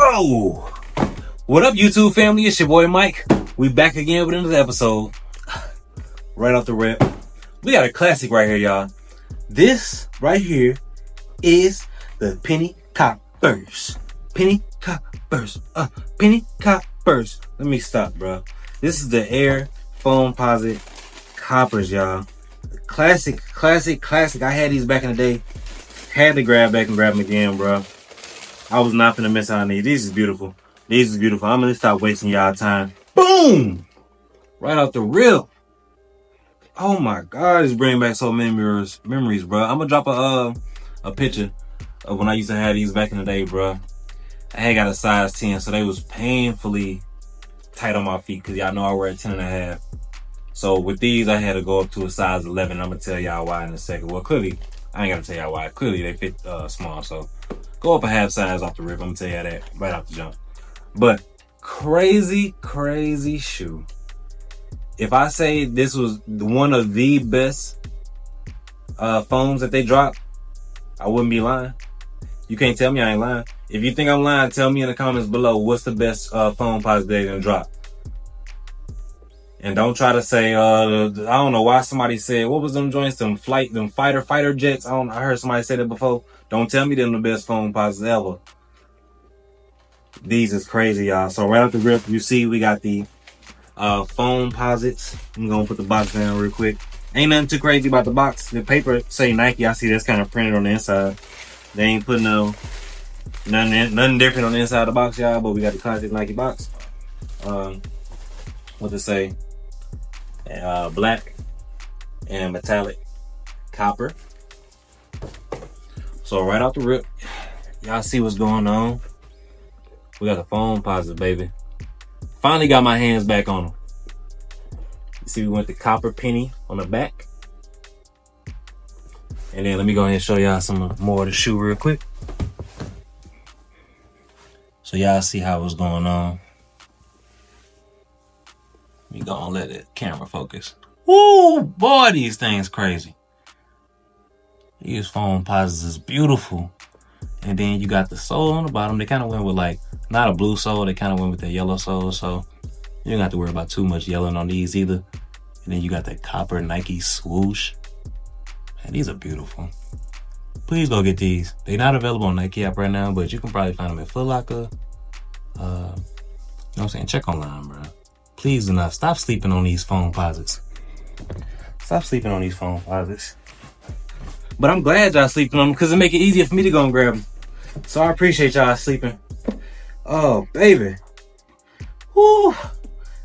Oh, what up, YouTube family? It's your boy Mike. We back again with another episode. Right off the rip, we got a classic right here, y'all. This right here is the penny coppers. Penny coppers. Penny coppers. Let me stop, bro. This is the Air Foamposite coppers, y'all. Classic. I had these back in the day. Had to grab back and grab them again, bro. I was not gonna miss out on these. These is beautiful. I'm gonna stop wasting y'all time. Boom! Right off the rip. Oh my God, it's bringing back so many memories, bro. I'm gonna drop a picture of when I used to have these back in the day, bro. I had got a size 10, so they was painfully tight on my feet because y'all know I wear a 10 and a half. So with these, I had to go up to a size 11. I'm gonna tell y'all why in a second. Well, clearly, I ain't gotta tell y'all why. Clearly, they fit small, so go up a half size off the rip. I'm gonna tell y'all that right off the jump. But crazy shoe. If I say this was one of the best foams that they dropped, I wouldn't be lying. You can't tell me I ain't lying. If you think I'm lying, tell me in the comments below what's the best Foamposite they gonna drop. And don't try to say I don't know why somebody said, what was them joints, them fighter jets. I heard somebody say that before. Don't tell me them the best Foamposites ever. These is crazy, y'all. So right off the rip, you see we got the Foamposites. I'm gonna put the box down real quick. Ain't nothing too crazy about the box. The paper say Nike. I see that's kind of printed on the inside. They ain't putting nothing different on the inside of the box, y'all. But we got the classic Nike box. What to say? Black and metallic copper. So right off the rip, y'all see what's going on. We got the Foamposite, baby. Finally got my hands back on them. You see, we went the copper penny on the back. And then let me go ahead and show y'all some more of the shoe real quick. So y'all see how it's going on. Let me go and let the camera focus. Woo, boy, these things crazy. These Foamposites is beautiful. And then you got the sole on the bottom. They kind of went with like, not a blue sole. They kind of went with the yellow sole. So you don't have to worry about too much yelling on these either. And then you got that copper Nike swoosh. Man, these are beautiful. Please go get these. They're not available on Nike app right now, but you can probably find them at Foot Locker. You know what I'm saying? Check online, bro. Please do not stop sleeping on these Foamposites. Stop sleeping on these Foamposites. But I'm glad y'all sleeping on them because it make it easier for me to go and grab them. So I appreciate y'all sleeping. Oh, baby. Whoo.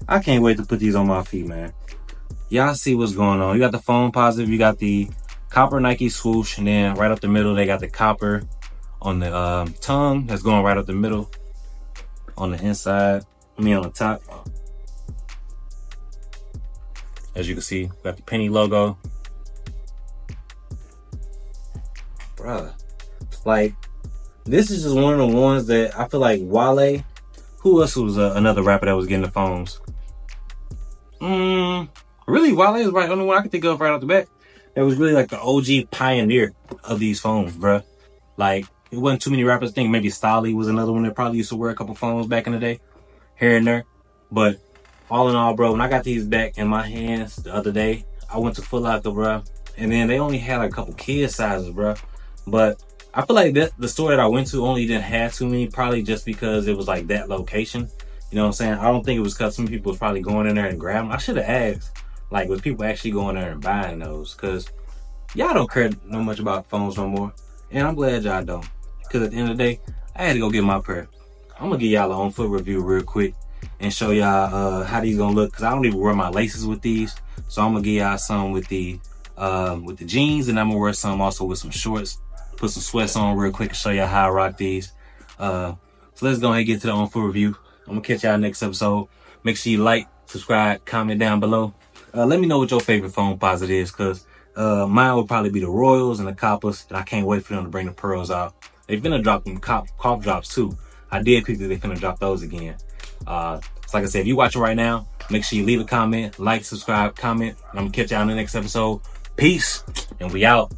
I can't wait to put these on my feet, man. Y'all see what's going on. You got the Foamposite, you got the copper Nike swoosh, and then right up the middle, they got the copper on the tongue that's going right up the middle. On the inside, on the top. As you can see, got the penny logo. Bruh, like, this is just one of the ones that I feel like Wale, who else was another rapper that was getting the foams? Really, Wale is right on the one I can think of right off the bat. That was really like the OG pioneer of these foams, bruh. Like, it wasn't too many rappers. I think maybe Stolly was another one that probably used to wear a couple foams back in the day, here and there. But all in all, bro, when I got these back in my hands the other day, I went to Foot Locker, bro, and then they only had like a couple kid sizes, bro. But I feel like the store that I went to only didn't have too many, probably just because it was like that location. You know what I'm saying? I don't think it was because some people was probably going in there and grabbing them. I should have asked, like, was people actually going there and buying those? Because y'all don't care no much about phones no more. And I'm glad y'all don't. Because at the end of the day, I had to go get my pair. I'm going to give y'all an on-foot review real quick and show y'all how these going to look. Because I don't even wear my laces with these. So I'm going to give y'all some with the jeans. And I'm going to wear some also with some shorts. Put some sweats on real quick and show y'all how I rock these. So let's go ahead and get to the on-foot review. I'm going to catch y'all next episode. Make sure you like, subscribe, comment down below. Let me know what your favorite Foamposite is. Because mine would probably be the Royals and the Coppers. And I can't wait for them to bring the Pearls out. They finna drop them cough drops too. I did peep that they finna drop those again. So like I said, if you're watching right now, make sure you leave a comment, like, subscribe, comment. And I'm gonna catch y'all in the next episode. Peace, and we out.